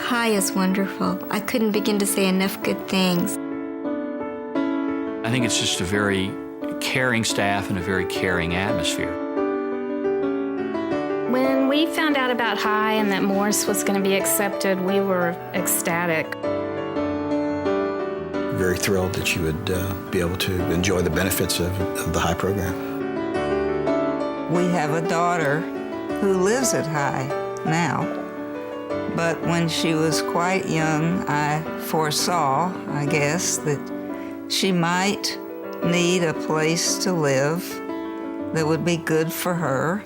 High is wonderful. I couldn't begin to say enough good things. I think it's just a very caring staff and a very caring atmosphere. When we found out about High and that Morris was going to be accepted, we were ecstatic. Very thrilled that you would be able to enjoy the benefits of the High program. We have a daughter who lives at High now, but when she was quite young, I foresaw, I guess, that she might need a place to live that would be good for her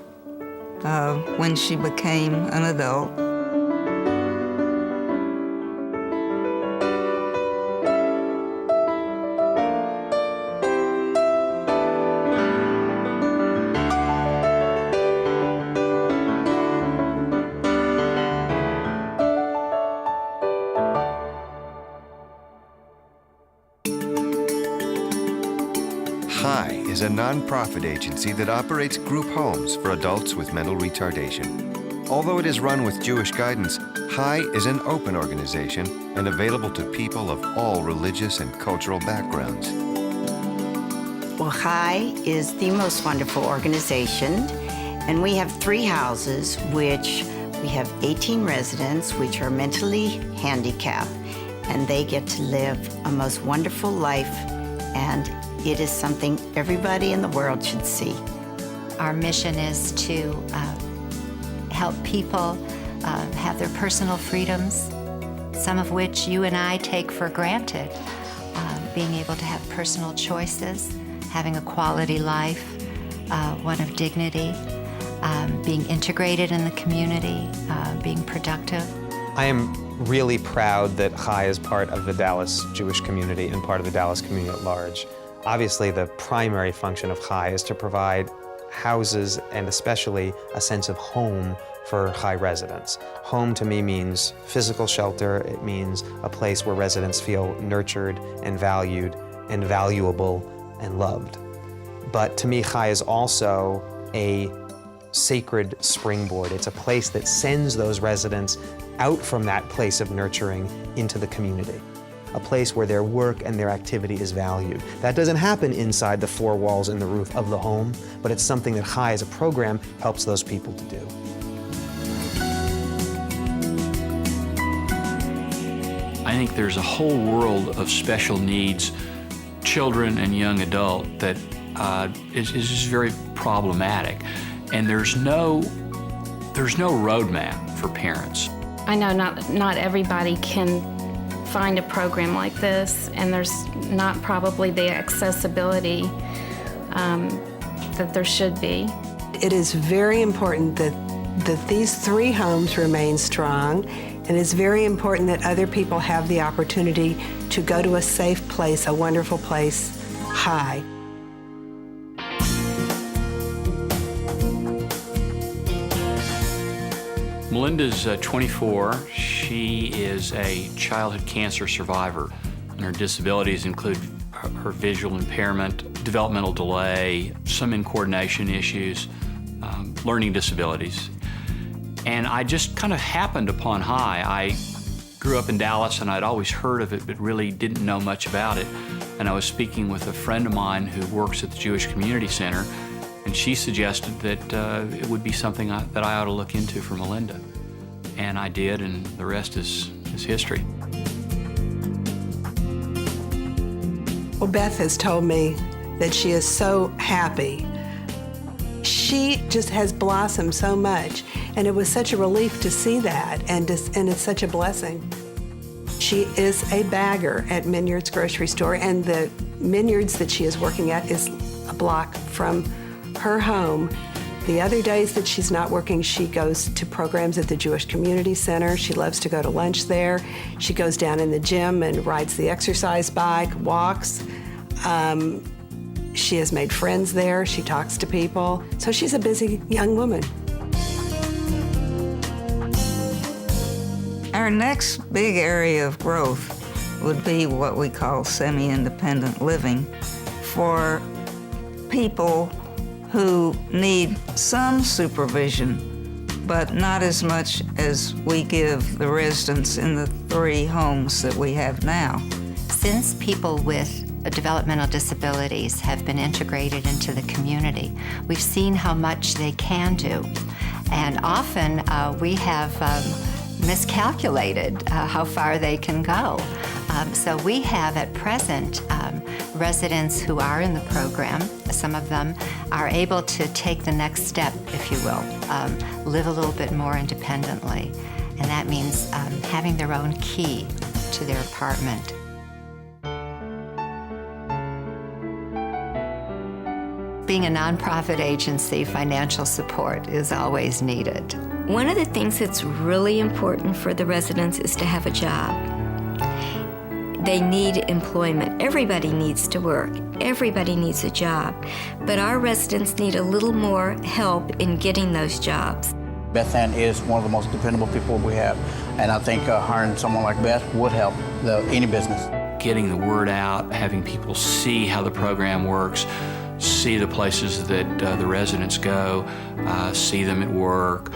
when she became an adult. High is a nonprofit agency that operates group homes for adults with mental retardation. Although it is run with Jewish guidance, High is an open organization and available to people of all religious and cultural backgrounds. Well, High is the most wonderful organization, and we have 3 houses, which we have 18 residents, which are mentally handicapped, and they get to live a most wonderful life, and it is something everybody in the world should see. Our mission is to help people have their personal freedoms, some of which you and I take for granted. Being able to have personal choices, having a quality life, one of dignity, being integrated in the community, being productive. I am really proud that High is part of the Dallas Jewish community and part of the Dallas community at large. Obviously, the primary function of High is to provide houses and especially a sense of home for High residents. Home to me means physical shelter. It means a place where residents feel nurtured and valued and valuable and loved. But to me, High is also a sacred springboard. It's a place that sends those residents out from that place of nurturing into the community. A place where their work and their activity is valued. That doesn't happen inside the 4 walls and the roof of the home, but it's something that High as a program helps those people to do. I think there's a whole world of special needs children and young adult that is just very problematic. And there's no roadmap for parents. I know not everybody can find a program like this, and there's not probably the accessibility that there should be. It is very important that these 3 homes remain strong, and it's very important that other people have the opportunity to go to a safe place, a wonderful place, High. Melinda's 24. She is a childhood cancer survivor, and her disabilities include her visual impairment, developmental delay, some incoordination issues, learning disabilities. And I just kind of happened upon High. I grew up in Dallas and I'd always heard of it, but really didn't know much about it. And I was speaking with a friend of mine who works at the Jewish Community Center, and she suggested that it would be something that I ought to look into for Melinda. And I did, and the rest is history. Well, Beth has told me that she is so happy. She just has blossomed so much, and it was such a relief to see that, and it's such a blessing. She is a bagger at Minyard's grocery store, and the Minyard's that she is working at is a block from her home. The other days that she's not working, she goes to programs at the Jewish Community Center. She loves to go to lunch there. She goes down in the gym and rides the exercise bike, walks. She has made friends there. She talks to people. So she's a busy young woman. Our next big area of growth would be what we call semi-independent living for people who need some supervision but not as much as we give the residents in the 3 homes that we have now. Since people with developmental disabilities have been integrated into the community, we've seen how much they can do. And often we have miscalculated how far they can go. So we have at present residents who are in the program. Some of them are able to take the next step, if you will, live a little bit more independently. And that means having their own key to their apartment. Being a nonprofit agency, financial support is always needed. One of the things that's really important for the residents is to have a job. They need employment. Everybody needs to work. Everybody needs a job. But our residents need a little more help in getting those jobs. Beth Ann is one of the most dependable people we have, and I think hiring someone like Beth would help any business. Getting the word out, having people see how the program works, see the places that the residents go, see them at work,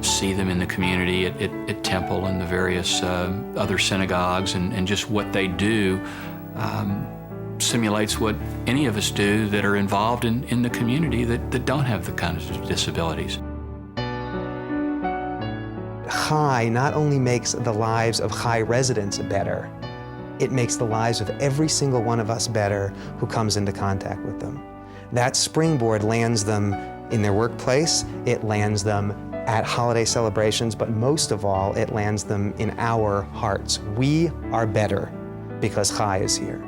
see them in the community at Temple and the various other synagogues, and just what they do simulates what any of us do that are involved in the community that don't have the kind of disabilities. Chai not only makes the lives of Chai residents better, it makes the lives of every single one of us better who comes into contact with them. That springboard lands them in their workplace, it lands them at holiday celebrations, but most of all, it lands them in our hearts. We are better because Chai is here.